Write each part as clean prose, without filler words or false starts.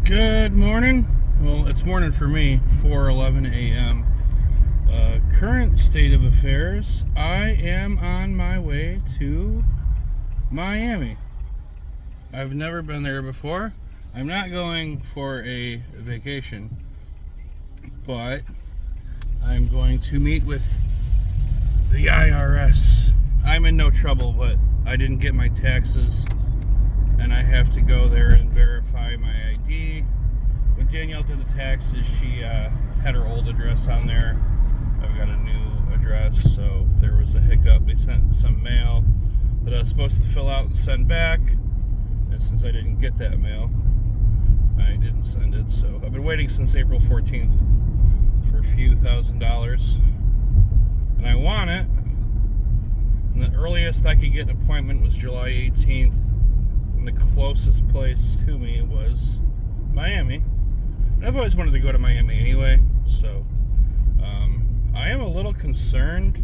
Good morning. Well, it's morning for me, 4:11 a.m. Current state of affairs, I am on my way to Miami. I've never been there before. I'm not going for a vacation, but I'm going to meet with the IRS. I'm in no trouble, but I didn't get my taxes, and I have to go there and verify my ID. When Danielle did the taxes, she had her old address on there. I've got a new address, so there was a hiccup. They sent some mail that I was supposed to fill out and send back, and since I didn't get that mail, I didn't send it. So I've been waiting since April 14th for a few $1,000s, and I want it. And the earliest I could get an appointment was July 18th, and the closest place to me was Miami. And I've always wanted to go to Miami anyway, so I am a little concerned.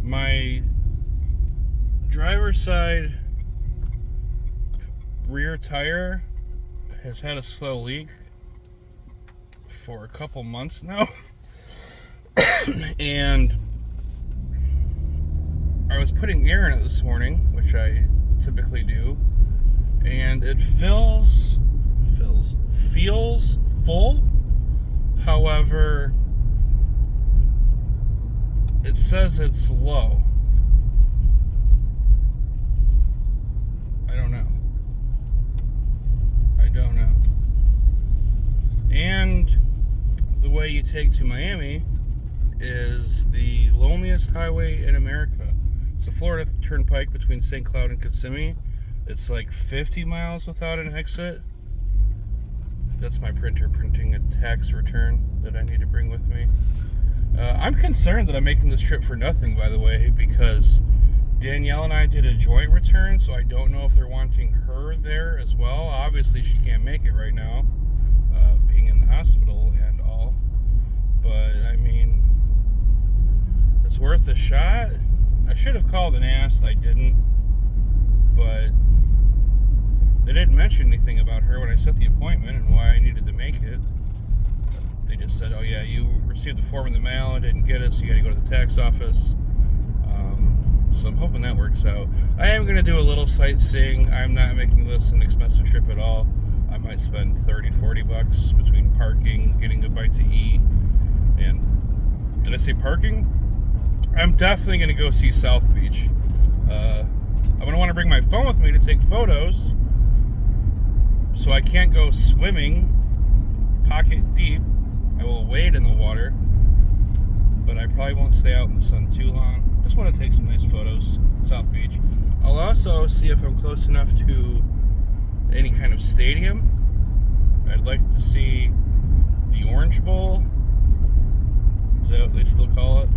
My driver's side rear tire has had a slow leak for a couple months now. And I was putting air in it this morning, which I typically do, and it feels full. However, it says it's low. I don't know. And the way you take to Miami is the loneliest highway in America. It's the Florida Turnpike between St. Cloud and Kissimmee. It's like 50 miles without an exit. That's my printer printing a tax return that I need to bring with me. I'm concerned that I'm making this trip for nothing, by the way, because Danielle and I did a joint return, so I don't know if they're wanting her there as well. Obviously, she can't make it right now, being in the hospital and all. But, I mean, it's worth a shot. I should have called and asked. I didn't. But they didn't mention anything about her when I set the appointment and why I needed to make it. They just said, oh yeah, you received the form in the mail and didn't get it, so you gotta go to the tax office. So I'm hoping that works out. I am gonna do a little sightseeing. I'm not making this an expensive trip at all. I might spend $30-$40 between parking, getting a bite to eat, and did I say parking? I'm definitely gonna go see South Beach. I'm gonna want to bring my phone with me to take photos, so I can't go swimming pocket deep. I will wade in the water, but I probably won't stay out in the sun too long. Just want to take some nice photos, South Beach. I'll also see if I'm close enough to any kind of stadium. I'd like to see the Orange Bowl. Is that what they still call it?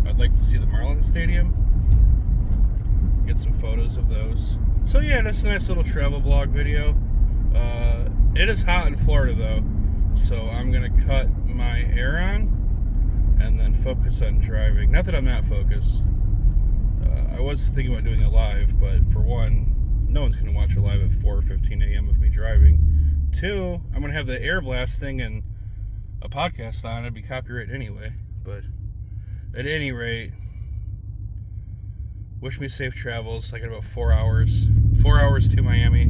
I'd like to see the Marlins Stadium. Get some photos of those. So yeah, that's a nice little travel blog video. It is hot in Florida though, so I'm gonna cut my air on and then focus on driving. Not that I'm not focused. I was thinking about doing it live, but for one, no one's gonna watch it live at 4:15 a.m. of me driving. Two, I'm gonna have the air blasting and a podcast on. It'd be copyright anyway. But at any rate, wish me safe travels. I got about 4 hours. 4 hours to Miami.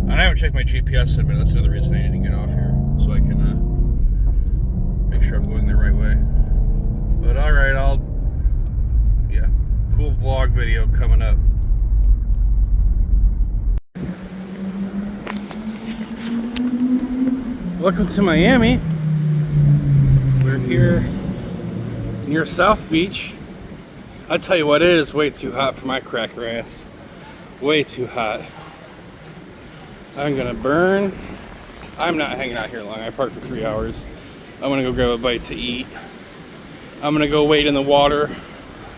And I haven't checked my GPS in a minute. That's another reason I need to get off here, so I can make sure I'm going the right way. But alright, cool vlog video coming up. Welcome to Miami. We're here near South Beach. I tell you what, it is way too hot for my cracker ass. Way too hot. I'm gonna burn. I'm not hanging out here long. I parked for 3 hours. I'm gonna go grab a bite to eat. I'm gonna go wade in the water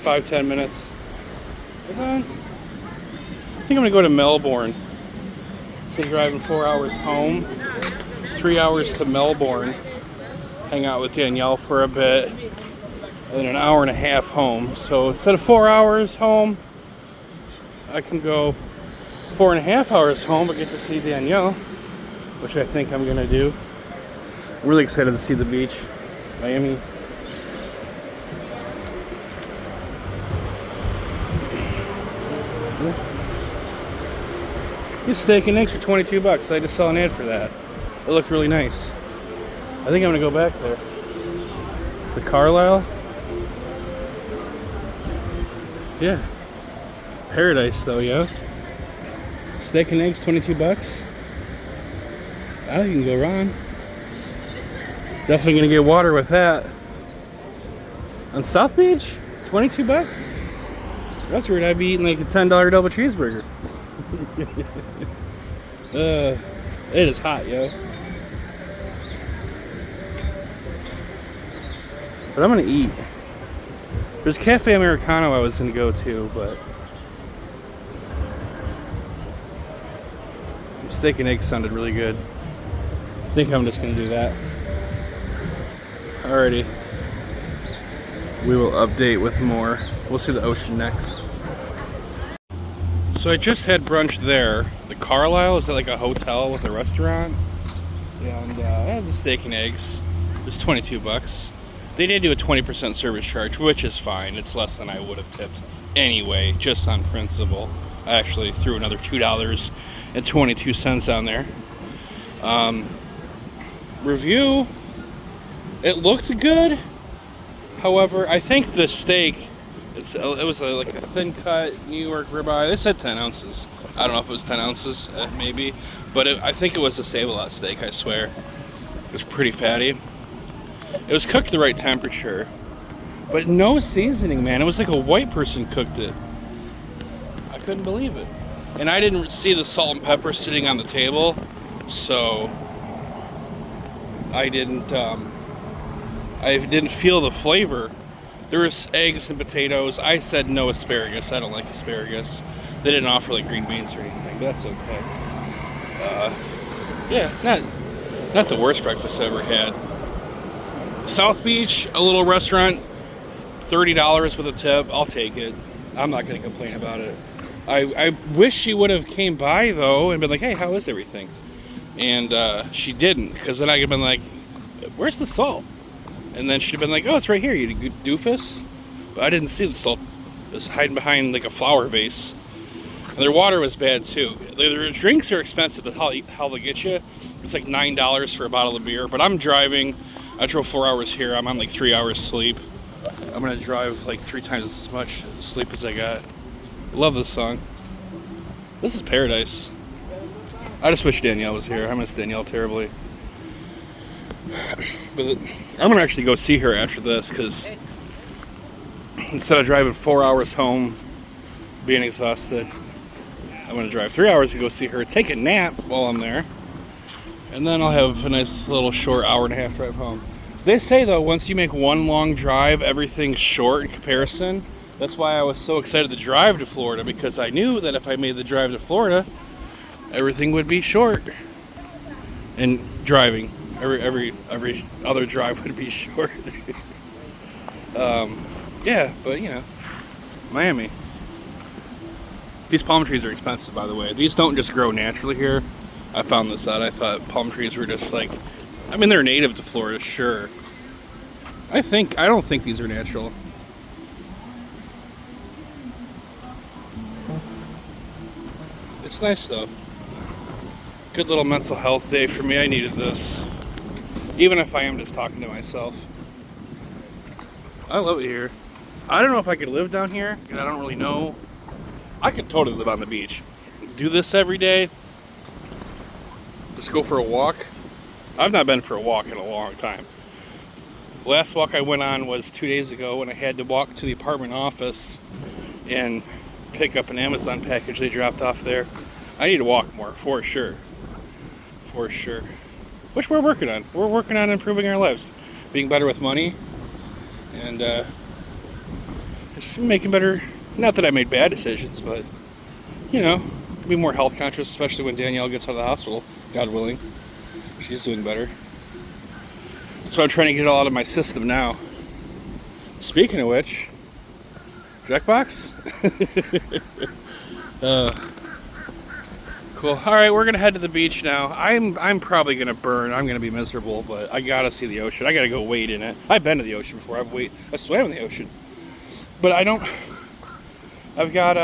5-10 minutes. And then I think I'm gonna go to Melbourne. So driving 4 hours home, 3 hours to Melbourne, hang out with Danielle for a bit, and then an hour and a half home. So instead of 4 hours home, I can go 4.5 hours home, but get to see Danielle. which I think I'm gonna do. I'm really excited to see the beach, Miami. These steak and eggs for 22 bucks. I just saw an ad for that. It looked really nice. I think I'm gonna go back there. The Carlisle. Yeah. Paradise though, yeah. Steak and eggs, 22 bucks. I think you can go wrong. Definitely gonna get water with that. On South Beach, 22 bucks? That's weird. I'd be eating like a $10 double cheeseburger. It is hot, yo. But I'm gonna eat. There's Cafe Americano I was gonna go to, but steak and eggs sounded really good. I think I'm just gonna do that. Alrighty. We will update with more. We'll see the ocean next. So I just had brunch there. The Carlisle is like a hotel with a restaurant. And I had the steak and eggs. It was 22 bucks. They did do a 20% service charge, which is fine. It's less than I would have tipped anyway, just on principle. I actually threw another $2.22 on there. Review, it looked good. However, I think the steak, it was like a thin cut New York ribeye. They said 10 ounces. I don't know if it was 10 ounces, maybe. But I think it was a Save-A-Lot steak, I swear. It was pretty fatty. It was cooked the right temperature. But no seasoning, man. It was like a white person cooked it. I couldn't believe it. And I didn't see the salt and pepper sitting on the table. So I didn't feel the flavor. There was eggs and potatoes. I said no asparagus. I don't like asparagus. They didn't offer like green beans or anything. That's okay. Yeah, not the worst breakfast I ever had. South Beach, a little restaurant, $30 with a tip. I'll take it. I'm not going to complain about it. I wish she would have came by though and been like, hey, how is everything? And she didn't, because then I could have been like, where's the salt? And then she'd have been like, oh, it's right here, you doofus. But I didn't see the salt. It was hiding behind like a flower vase. And their water was bad too. Their drinks are expensive. That's how they get you. It's like $9 for a bottle of beer. But I'm driving. I drove 4 hours here. I'm on like 3 hours sleep. I'm gonna drive like 3 times as much sleep as I got. Love this song. This is paradise. I just wish Danielle was here. I miss Danielle terribly. But I'm gonna actually go see her after this, because instead of driving 4 hours home, being exhausted, I'm gonna drive 3 hours to go see her, take a nap while I'm there, and then I'll have a nice little short hour-and-a-half drive home. They say though, once you make one long drive, everything's short in comparison. That's why I was so excited to drive to Florida, because I knew that if I made the drive to Florida, everything would be short. And driving, every other drive would be short. Yeah, but you know, Miami. These palm trees are expensive, by the way. These don't just grow naturally here. I found this out. I thought palm trees were just like, I mean, they're native to Florida, sure. I don't think these are natural. It's nice though. Good little mental health day for me. I needed this. Even if I am just talking to myself. I love it here. I don't know if I could live down here, because I don't really know. I could totally live on the beach. Do this every day. Just go for a walk. I've not been for a walk in a long time. The last walk I went on was 2 days ago, when I had to walk to the apartment office and pick up an Amazon package they dropped off there. I need to walk more, for sure. For sure. Which we're working on. We're working on improving our lives. Being better with money. And just making better, not that I made bad decisions, but, you know, be more health conscious, especially when Danielle gets out of the hospital, God willing. She's doing better. So I'm trying to get it all out of my system now. Speaking of which, Jackbox? Cool. All right, we're gonna head to the beach now. I'm probably gonna burn. I'm gonna be miserable, but I gotta see the ocean. I gotta go wade in it. I've been to the ocean before. I swam in the ocean, but I don't. I've got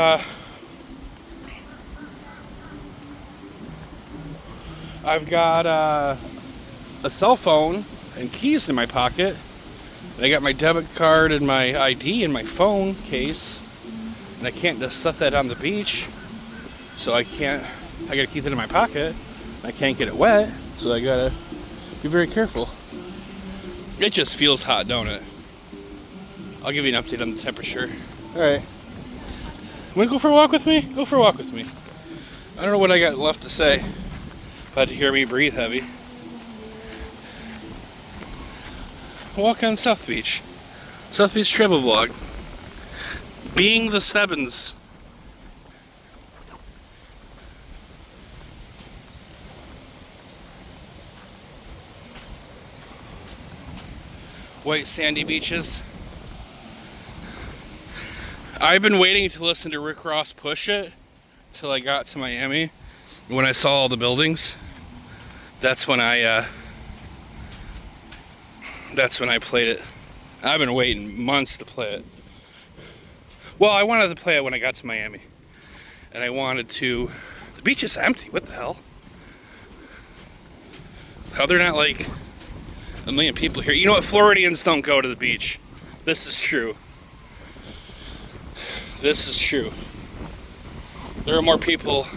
a cell phone and keys in my pocket. And I got my debit card and my ID in my phone case, and I can't just set that on the beach. So I gotta keep it in my pocket. I can't get it wet, so I gotta be very careful. It just feels hot, don't it? I'll give you an update on the temperature. All right. Want to go for a walk with me? Go for a walk with me. I don't know what I got left to say. About to hear me breathe heavy. Walk on South Beach. South Beach travel vlog. Being the Stebbins. White sandy beaches. I've been waiting to listen to Rick Ross Push It till I got to Miami. When I saw all the buildings, that's when I played it. I've been waiting months to play it. Well, I wanted to play it when I got to Miami. And I wanted to... The beach is empty, what the hell? How they're not like a million people here. You know what, Floridians don't go to the beach. This is true. This is true. There are more people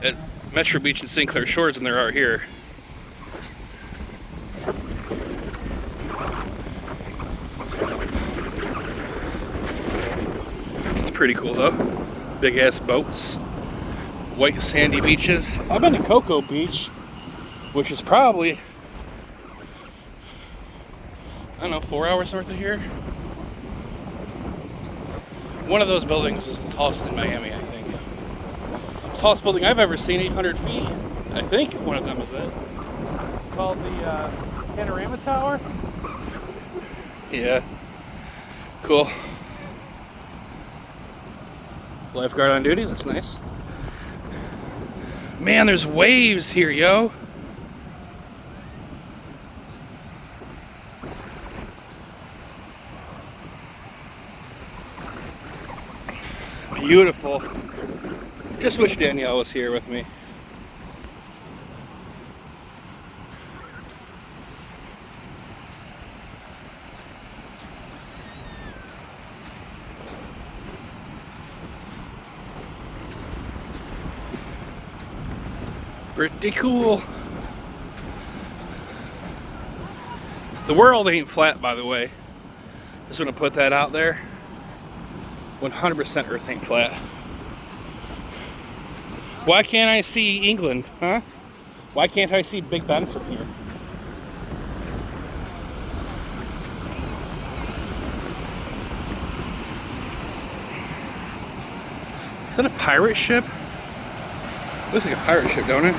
at Metro Beach and St. Clair Shores than there are here. It's pretty cool though. Big ass boats. White sandy beaches. I've been to Cocoa Beach, which is probably, I don't know, 4 hours north of here. One of those buildings is the tallest in Miami, I think. The tallest building I've ever seen, 800 feet. I think if one of them is it. It's called the Panorama Tower. Yeah. Cool. Lifeguard on duty, that's nice. Man, there's waves here, yo. Beautiful. Just wish Danielle was here with me. Pretty cool. The world ain't flat, by the way. Just want to put that out there. 100% Earth ain't flat. Why can't I see England, huh? Why can't I see Big Ben from here? Is that a pirate ship? Looks like a pirate ship, don't it?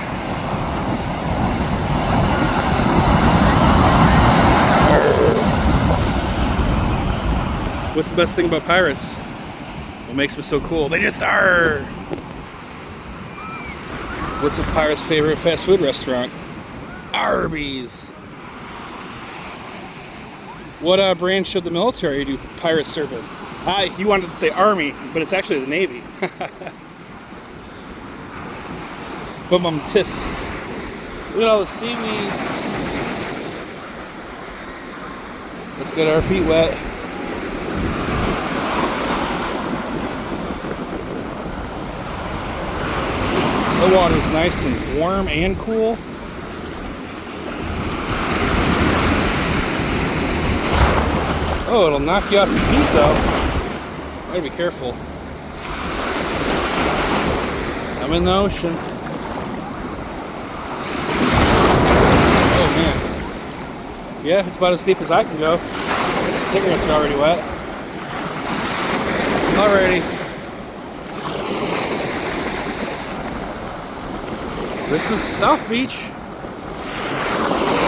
What's the best thing about pirates? What makes them so cool? They just are. What's a pirate's favorite fast food restaurant? Arby's. What branch of the military do pirates serve in? You wanted to say Army, but it's actually the Navy. Tis. Look at all the seaweeds. Let's get our feet wet. The water's nice and warm and cool. Oh, it'll knock you off your feet though. Gotta be careful. I'm in the ocean. Oh man. Yeah, it's about as deep as I can go. Cigarettes are already wet. Alrighty. This is South Beach.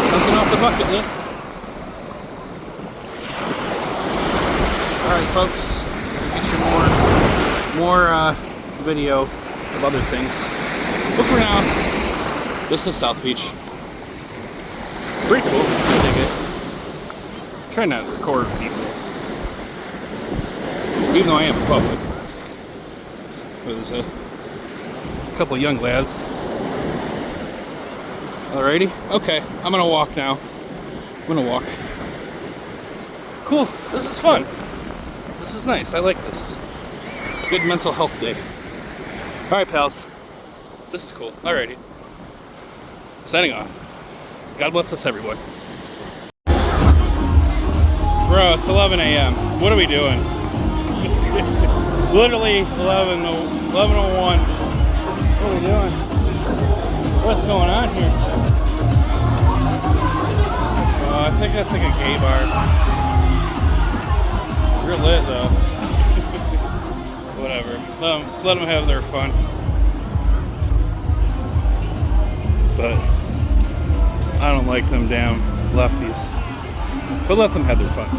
Something off the bucket list. Alright folks, we'll get you more video of other things. But for now, this is South Beach. Pretty cool. I dig it. Trying not to record people, even though I am in public. There's a couple young lads. Alrighty. Okay, I'm gonna walk now. I'm gonna walk. Cool. This is fun. This is nice. I like this. Good mental health day. Alright, pals. This is cool. Alrighty. Signing off. God bless us, everyone. Bro, it's 11 a.m. What are we doing? Literally 11:01. What are we doing? What's going on here? I think that's like a gay bar. You're lit though. Whatever. Let them have their fun. But I don't like them damn lefties. But let them have their fun.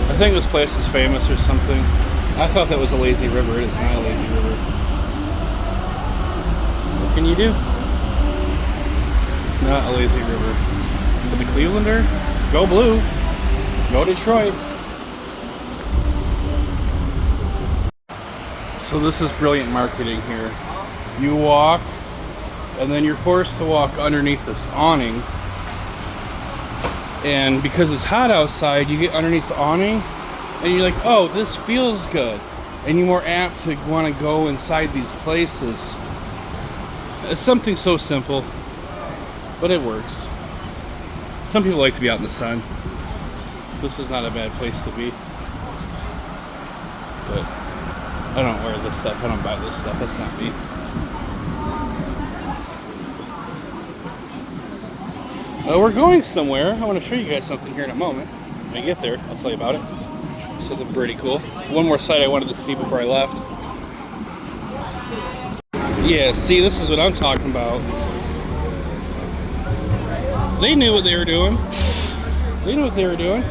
I think this place is famous or something. I thought that was a lazy river. It is not a lazy river. What can you do? Not a lazy river. But the Clevelander, go blue. Go Detroit. So this is brilliant marketing here. You walk, and then you're forced to walk underneath this awning. And because it's hot outside, you get underneath the awning, and you're like, oh, this feels good. And you're more apt to want to go inside these places. It's something so simple, but it works. Some people like to be out in the sun. This is not a bad place to be. But I don't wear this stuff. I don't buy this stuff. That's not me. We're going somewhere. I want to show you guys something here in a moment. When I get there, I'll tell you about it. Something pretty cool. One more site I wanted to see before I left. Yeah, see, this is what I'm talking about. They knew what they were doing. They knew what they were doing.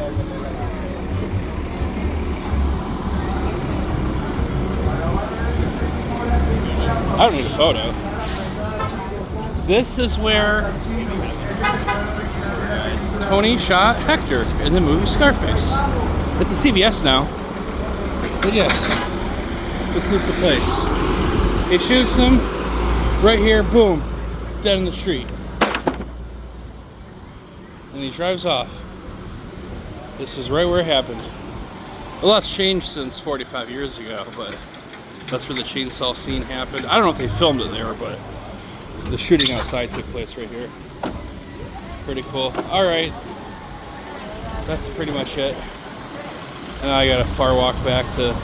I don't need a photo. This is where Tony shot Hector in the movie Scarface. It's a CVS now. But yes, this is the place. He shoots him right here, boom, dead in the street. And he drives off. This is right where it happened. A lot's changed since 45 years ago, but that's where the chainsaw scene happened. I don't know if they filmed it there, but the shooting outside took place right here. Pretty cool. Alright. That's pretty much it. And now I got a far walk back to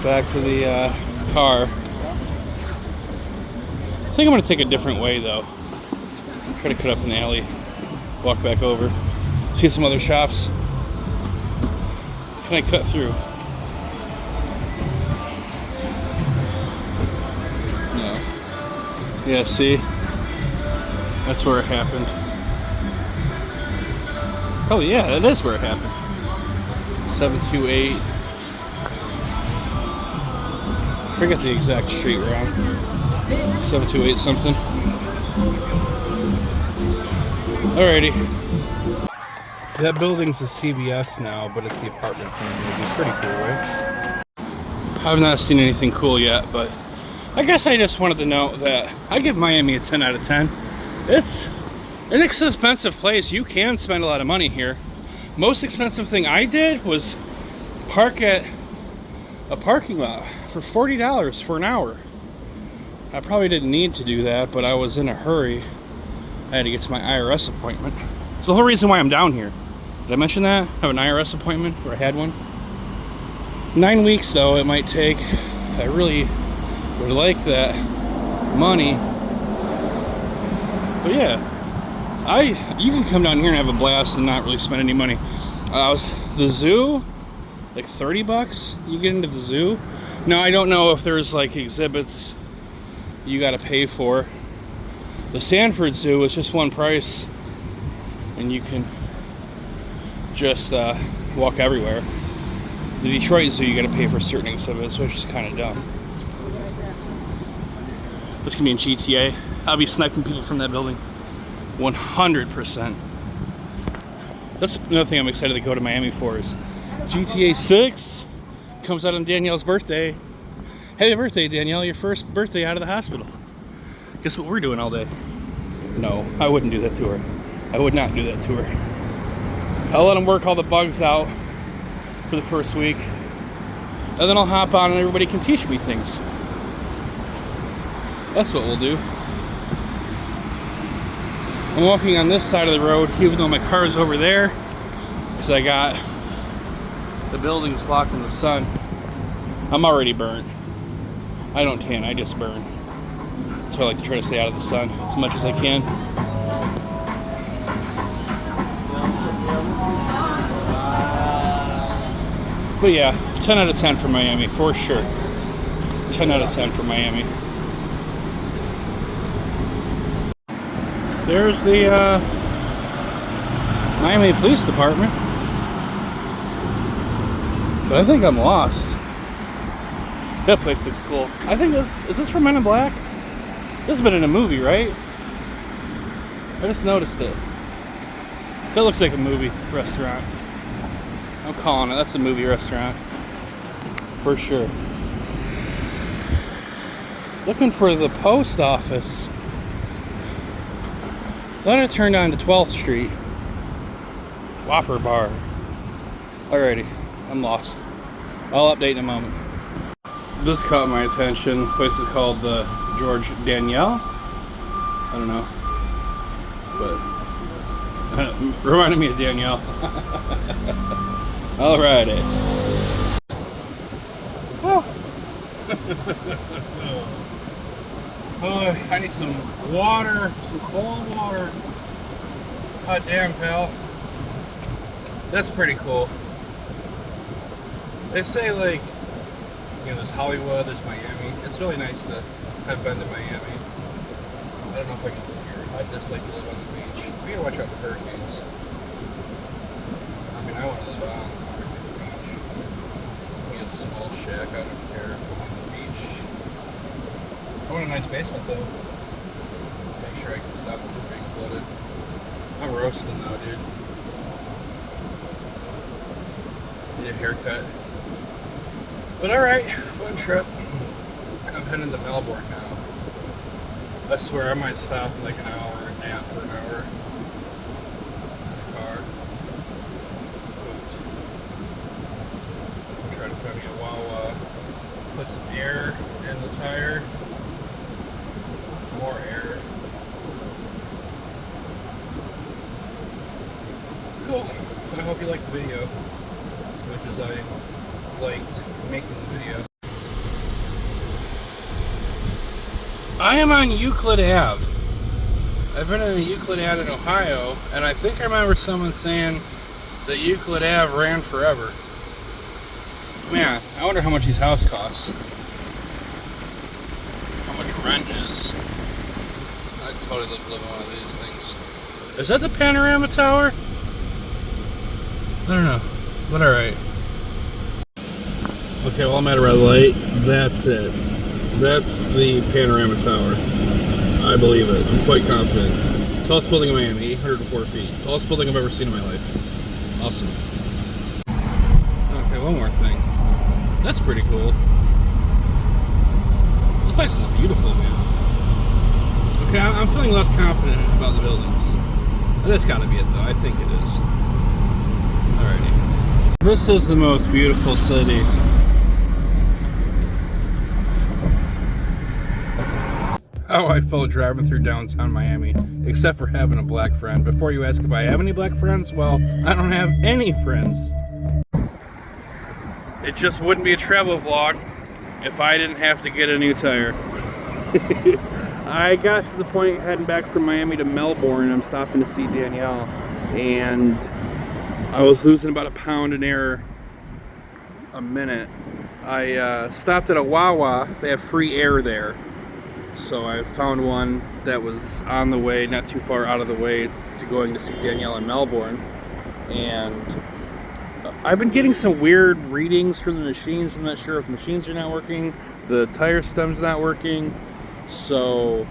the car. I think I'm gonna take a different way though. Try to cut up an alley, walk back over, see some other shops. Can I cut through? No. Yeah, see? That's where it happened. Oh yeah, that is where it happened. 728. I forget the exact street we're on. 728 something. Alrighty. That building's a CVS now, but it's the apartment from the movie. Pretty cool, right? I've not seen anything cool yet, but I guess I just wanted to note that I give Miami a 10 out of 10. It's an expensive place. You can spend a lot of money here. Most expensive thing I did was park at a parking lot for $40 for an hour. I probably didn't need to do that, but I was in a hurry. I had to get to my IRS appointment. It's the whole reason why I'm down here. Did I mention that? I have an IRS appointment, or I had one. 9 weeks though it might take. I really would like that money. But yeah, you can come down here and have a blast and not really spend any money. The zoo, like 30 bucks, you get into the zoo. Now I don't know if there's like exhibits you gotta pay for. The Sanford Zoo is just one price and you can just walk everywhere. The Detroit Zoo, you gotta pay for certain exhibits, which is kind of dumb. This can be in GTA. I'll be sniping people from that building. 100%. That's another thing I'm excited to go to Miami for is GTA 6 comes out on Danielle's birthday. Happy birthday, Danielle. Your first birthday out of the hospital. Guess what we're doing all day? No, I wouldn't do that to her. I would not do that to her. I'll let them work all the bugs out for the first week. And then I'll hop on and everybody can teach me things. That's what we'll do. I'm walking on this side of the road, even though my car is over there, because I got the buildings blocking the sun. I'm already burnt. I don't tan, I just burn. So I like to try to stay out of the sun as much as I can. But yeah, 10 out of 10 for Miami, for sure. 10 out of 10 for Miami. There's the Miami Police Department. But I think I'm lost. That place looks cool. I think is this from Men in Black? This has been in a movie, right? I just noticed it. That looks like a movie restaurant. I'm calling it. That's a movie restaurant. For sure. Looking for the post office. Thought I turned on to 12th Street. Whopper Bar. Alrighty, I'm lost. I'll update in a moment. This caught my attention. The place is called the George Danielle. I don't know. But reminded me of Danielle. Alrighty. Oh, I need some water, some cold water. Hot damn, pal. That's pretty cool. They say, like, you know, there's Hollywood, there's Miami. It's really nice to have been to Miami. I don't know if I can live here. I'd just like to live on the beach. We gotta watch out for hurricanes. I mean, I want to live on the freaking beach. Be a small shack, I don't care. On the beach. I want a nice basement though. Make sure I can stop it from being flooded. I'm roasting though, dude. Need a haircut. But alright, fun trip. I'm heading to Melbourne now. I swear I might stop in like an hour and nap for an hour. In the car. I'm trying to find me a Wawa. Put some air in the tire. More air. Cool. I hope you liked the video as much as I liked making the video. I am on Euclid Ave. I've been in Euclid Ave in Ohio, and I think I remember someone saying that Euclid Ave ran forever. Man, I wonder how much these houses cost. How much rent is. I'd totally live in one of these things. Is that the Panorama Tower? I don't know, but alright. Okay, well, I'm at a red light. That's it. That's the Panorama Tower. I believe it. I'm quite confident. Tallest building in Miami, 804 feet. Tallest building I've ever seen in my life. Awesome. Okay, one more thing. That's pretty cool. This place is beautiful, man. Okay, I'm feeling less confident about the buildings. That's gotta be it, though. I think it is. Alrighty. This is the most beautiful city. How I felt driving through downtown Miami, except for having a black friend. Before you ask if I have any black friends, well, I don't have any friends. It just wouldn't be a travel vlog if I didn't have to get a new tire. I got to the point heading back from Miami to Melbourne. I'm stopping to see Danielle, and I was losing about a pound in air a minute. I stopped at a Wawa. They have free air there. So I found one that was on the way, not too far out of the way, to going to see Danielle in Melbourne. And I've been getting some weird readings from the machines. I'm not sure if machines are not working, the tire stem's not working. So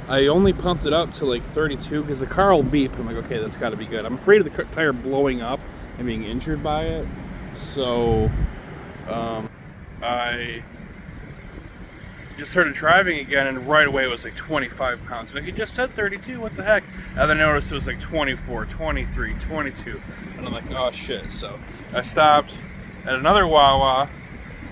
I only pumped it up to like 32 because the car will beep. I'm like, okay, that's got to be good. I'm afraid of the tire blowing up and being injured by it. So I just started driving again, and right away it was like 25 pounds. Like, it just said 32, what the heck? And then I noticed it was like 24, 23, 22. And I'm like, oh shit. So I stopped at another Wawa,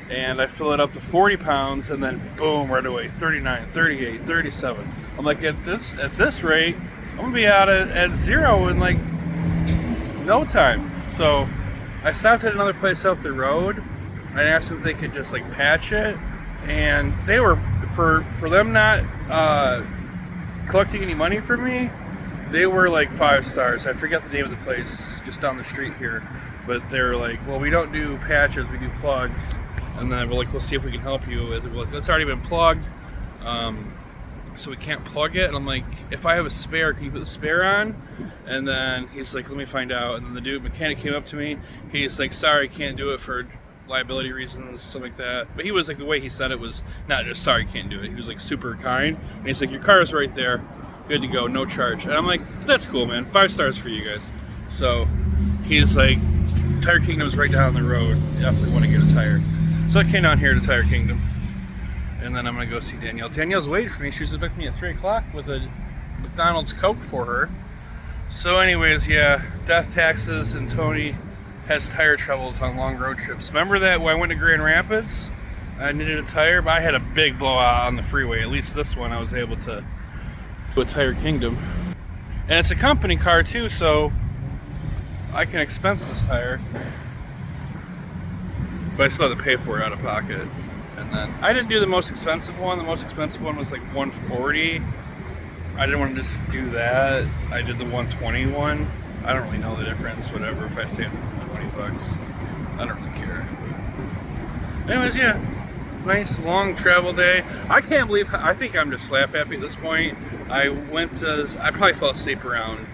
and I fill it up to 40 pounds, and then boom, right away, 39, 38, 37. I'm like, at this rate, I'm gonna be out at zero in like no time. So I stopped at another place up the road. I asked them if they could just like patch it, and they were, for them not collecting any money from me, they were like 5 stars. I forget the name of the place just down the street here, but they're like, well, we don't do patches, we do plugs. And then we're like, we'll see if we can help you with it. We're like, it's already been plugged, so we can't plug it. And I'm like, if I have a spare, can you put the spare on? And then he's like, let me find out. And then the mechanic came up to me. He's like, sorry, can't do it for liability reasons, something like that. But he was like, the way he said it was not just sorry, can't do it. He was like super kind. And he's like, your car is right there, good to go, no charge. And I'm like, that's cool, man. 5 stars for you guys. So he's like, Tire Kingdom's right down the road. You definitely want to get a tire. So I came down here to Tire Kingdom, and then I'm going to go see Danielle. Danielle's waiting for me. She was expecting me at 3 o'clock with a McDonald's Coke for her. So anyways, yeah, death taxes, and Tony has tire troubles on long road trips. Remember that when I went to Grand Rapids, I needed a tire, but I had a big blowout on the freeway. At least this one I was able to do a Tire Kingdom. And it's a company car too, so I can expense this tire. But I still had to pay for it out of pocket. And then I didn't do the most expensive one. The most expensive one was like $140. I didn't want to just do that. I did the $121. I don't really know the difference. Whatever. If I saved $20, I don't really care. Anyways, yeah, nice long travel day. I can't believe. I think I'm just slap happy at this point. I probably fell asleep around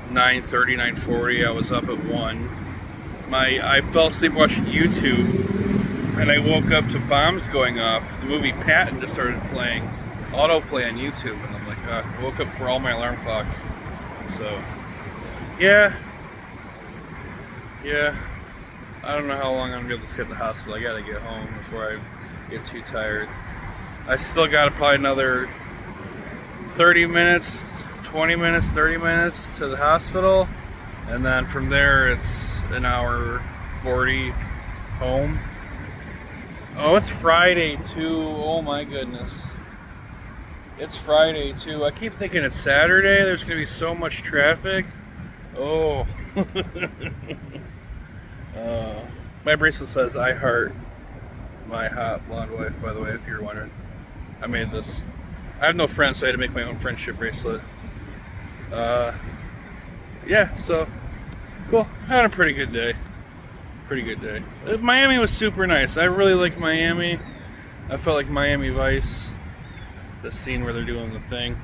9:30, 9:40. I was up at 1. I fell asleep watching YouTube, and I woke up to bombs going off. The movie Patton just started playing, autoplay on YouTube, and I'm like, I woke up for all my alarm clocks. So, yeah, I don't know how long I'm gonna be able to stay at the hospital. I gotta get home before I get too tired. I still got probably another 30 minutes, 20 minutes, 30 minutes to the hospital, and then from there it's an hour 40 home. Oh, it's Friday too. Oh my goodness. It's Friday too. I keep thinking it's Saturday. There's gonna be so much traffic. Oh. My bracelet says I heart my hot blonde wife, by the way, if you're wondering. I made this. I have no friends, so I had to make my own friendship bracelet. Yeah, so cool. I had a pretty good day. Miami was super nice. I really liked Miami. I felt like Miami Vice. The scene where they're doing the thing.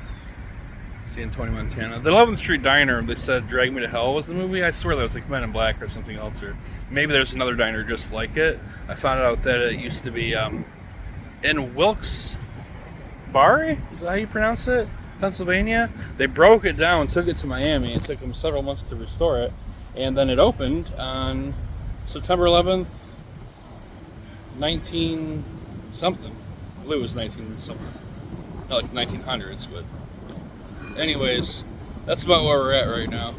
Seeing Tony Montana. The 11th Street Diner, they said Drag Me to Hell was the movie. I swear that was like Men in Black or something else. Or maybe there's another diner just like it. I found out that it used to be in Wilkes-Barre? Is that how you pronounce it? Pennsylvania? They broke it down, took it to Miami. It took them several months to restore it. And then it opened on September 11th, 19 something. I believe it was 19 something. Not like 1900s, but anyways, that's about where we're at right now.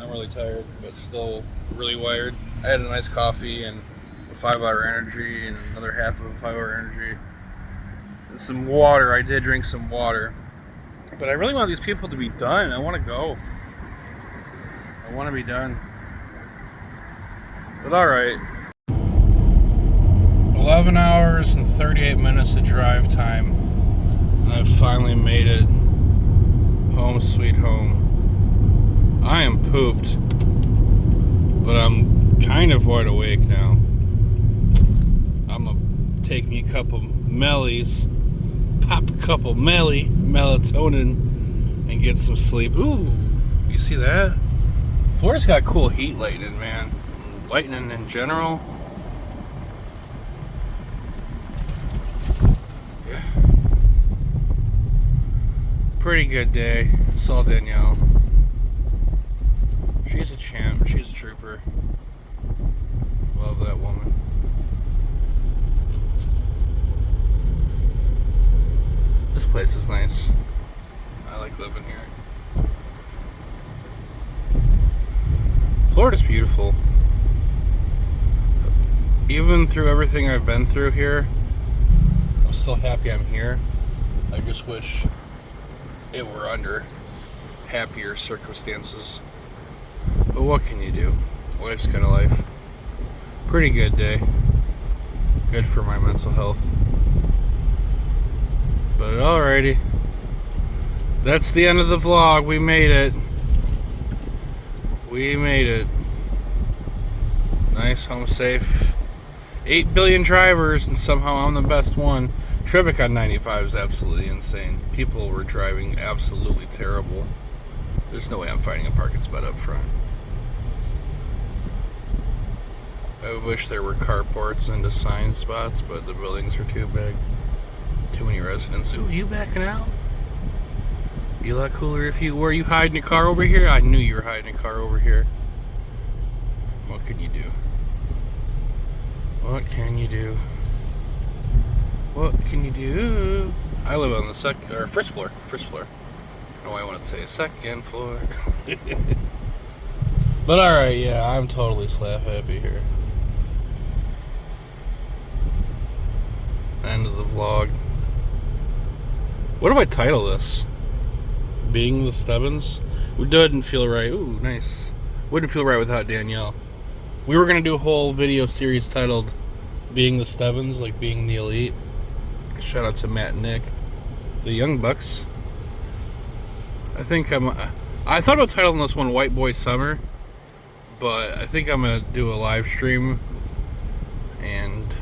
I'm really tired, but still really wired. I had a nice coffee and a 5-hour energy and another half of a 5-hour energy. And some water. I did drink some water. But I really want these people to be done. I want to go. I want to be done. But alright. 11 hours and 38 minutes of drive time. And I've finally made it home sweet home. I am pooped. But I'm kind of wide awake now. I'm going to take me a couple mellies. Pop a couple melatonin and get some sleep. Ooh, You see that? Florida's got cool heat lightning, man. Lightning in general. Yeah. Pretty good day. Saw Danielle. She's a champ. She's a trooper. Love that woman. This place is nice. I like living here. Florida's beautiful. Even through everything I've been through here, I'm still happy I'm here. I just wish it were under happier circumstances. But what can you do? Life's kind of life. Pretty good day. Good for my mental health. But alrighty. That's the end of the vlog. We made it. We made it. Nice, home safe. 8 billion drivers, and somehow I'm the best one. Traffic on 95 is absolutely insane. People were driving absolutely terrible. There's no way I'm finding a parking spot up front. I wish there were carports and assigned spots, but the buildings are too big. Too many residents. Ooh, you backing out? Be a lot cooler if you were. You hiding a car over here? I knew you were hiding a car over here. What can you do? What can you do? What can you do? I live on the first floor. First floor. Oh, I wanted to say second floor. But alright, yeah, I'm totally slap happy here. End of the vlog. What do I title this? Being the Stebbins? It didn't feel right. Ooh, nice. Wouldn't feel right without Danielle. We were going to do a whole video series titled Being the Stebbins, like being the elite. Shout out to Matt and Nick. The Young Bucks. I thought about titling this one White Boy Summer, but I think I'm going to do a live stream and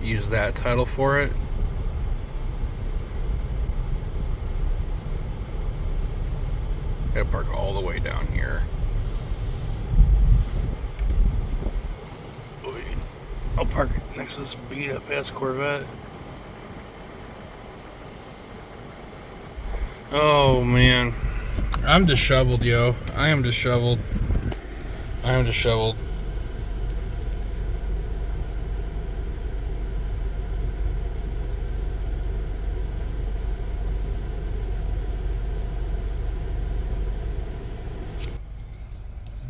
use that title for it. Gotta park all the way down here. I'll park next to this beat up ass Corvette. Oh man. I'm disheveled, yo. I am disheveled. I am disheveled.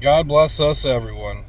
God bless us, everyone.